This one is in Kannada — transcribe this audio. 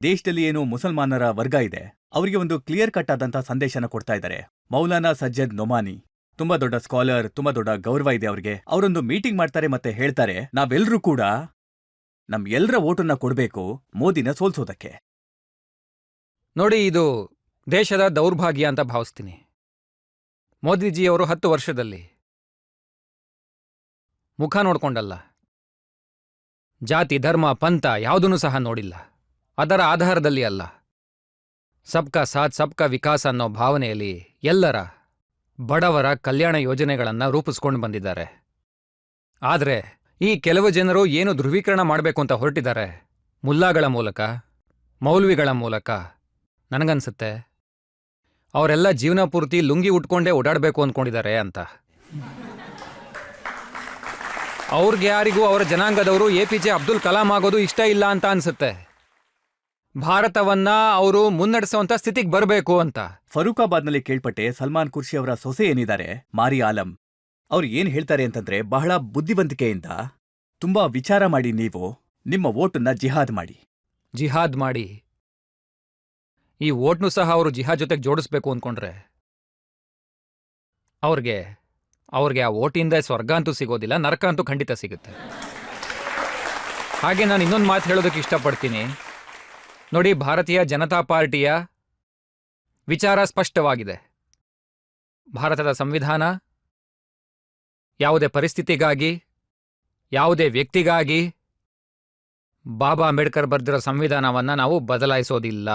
ದೇಶದಲ್ಲಿ ಏನು ಮುಸಲ್ಮಾನರ ವರ್ಗ ಇದೆ ಅವರಿಗೆ ಒಂದು ಕ್ಲಿಯರ್ ಕಟ್ ಆದಂತ ಸಂದೇಶನ ಕೊಡ್ತಾ ಇದ್ದಾರೆ. ಮೌಲಾನಾ ಸಜ್ಜದ್ ನೊಮಾನಿ ತುಂಬಾ ದೊಡ್ಡ ಸ್ಕಾಲರ್, ತುಂಬಾ ದೊಡ್ಡ ಗೌರವ ಇದೆ ಅವ್ರಿಗೆ. ಅವರೊಂದು ಮೀಟಿಂಗ್ ಮಾಡ್ತಾರೆ ಮತ್ತೆ ಹೇಳ್ತಾರೆ, ನಾವೆಲ್ಲರೂ ಕೂಡ ನಮ್ ಎಲ್ಲರ ಓಟನ್ನ ಕೊಡ್ಬೇಕು ಮೋದಿನ ಸೋಲ್ಸೋದಕ್ಕೆ. ನೋಡಿ, ಇದು ದೇಶದ ದೌರ್ಭಾಗ್ಯ ಅಂತ ಭಾವಿಸ್ತೀನಿ. ಮೋದಿಜಿಯವರು 10 ವರ್ಷದಲ್ಲಿ ಮುಖ ನೋಡ್ಕೊಂಡಲ್ಲ, ಜಾತಿ, ಧರ್ಮ, ಪಂಥ ಯಾವುದನ್ನೂ ಸಹ ನೋಡಿಲ್ಲ. ಅದರ ಆಧಾರದಲ್ಲಿ ಅಲ್ಲ, ಸಬ್ಕಾ ಸಾಥ್ ಸಬ್ಕಾ ವಿಕಾಸ್ ಅನ್ನೋ ಭಾವನೆಯಲ್ಲಿ ಎಲ್ಲರ ಬಡವರ ಕಲ್ಯಾಣ ಯೋಜನೆಗಳನ್ನು ರೂಪಿಸ್ಕೊಂಡು ಬಂದಿದ್ದಾರೆ. ಆದರೆ ಈ ಕೆಲವು ಜನರು ಏನು ಧ್ರುವೀಕರಣ ಮಾಡಬೇಕು ಅಂತ ಹೊರಟಿದ್ದಾರೆ, ಮುಲ್ಲಾಗಳ ಮೂಲಕ, ಮೌಲ್ವಿಗಳ ಮೂಲಕ, ನನಗನ್ಸುತ್ತೆ ಅವರೆಲ್ಲ ಜೀವನ ಪೂರ್ತಿ ಲುಂಗಿ ಉಟ್ಕೊಂಡೇ ಓಡಾಡಬೇಕು ಅಂದ್ಕೊಂಡಿದ್ದಾರೆ ಅಂತ. ಅವ್ರಿಗೆ ಯಾರಿಗೂ ಅವರ ಜನಾಂಗದವರು APJ ಅಬ್ದುಲ್ ಕಲಾಂ ಆಗೋದು ಇಷ್ಟ ಇಲ್ಲ ಅಂತ ಅನ್ಸುತ್ತೆ. ಭಾರತವನ್ನ ಅವರು ಮುನ್ನಡೆಸುವಂತ ಸ್ಥಿತಿಗೆ ಬರಬೇಕು ಅಂತ. ಫರೂಕಾಬಾದ್ನಲ್ಲಿ ಕೇಳ್ಪಟ್ಟೆ ಸಲ್ಮಾನ್ ಖುರ್ಷಿ ಅವರ ಸೊಸೆ ಏನಿದ್ದಾರೆ, ಮಾರಿ ಆಲಂ, ಅವ್ರು ಏನ್ ಹೇಳ್ತಾರೆ ಅಂತಂದ್ರೆ, ಬಹಳ ಬುದ್ಧಿವಂತಿಕೆಯಿಂದ ತುಂಬಾ ವಿಚಾರ ಮಾಡಿ ನೀವು ನಿಮ್ಮ ವೋಟನ್ನ ಜಿಹಾದ್ ಮಾಡಿ. ಜಿಹಾದ್ ಮಾಡಿ ಈ ವೋಟ್ನು ಸಹ ಅವರು ಜಿಹಾದ್ ಜೊತೆಗೆ ಜೋಡಿಸ್ಬೇಕು ಅಂದ್ಕೊಂಡ್ರೆ ಅವ್ರಿಗೆ ಆ ವೋಟಿಂದ ಸ್ವರ್ಗ ಅಂತೂ ಸಿಗೋದಿಲ್ಲ, ನರಕ ಅಂತೂ ಖಂಡಿತ ಸಿಗುತ್ತೆ. ಹಾಗೆ ನಾನು ಇನ್ನೊಂದು ಮಾತು ಹೇಳೋದಕ್ಕೆ ಇಷ್ಟಪಡ್ತೀನಿ. ನೋಡಿ, ಭಾರತೀಯ ಜನತಾ ಪಾರ್ಟಿಯ ವಿಚಾರ ಸ್ಪಷ್ಟವಾಗಿದೆ. ಭಾರತದ ಸಂವಿಧಾನ ಯಾವುದೇ ಪರಿಸ್ಥಿತಿಗಾಗಿ, ಯಾವುದೇ ವ್ಯಕ್ತಿಗಾಗಿ ಬಾಬಾ ಅಂಬೇಡ್ಕರ್ ಬರೆದಿರೋ ಸಂವಿಧಾನವನ್ನು ನಾವು ಬದಲಾಯಿಸೋದಿಲ್ಲ.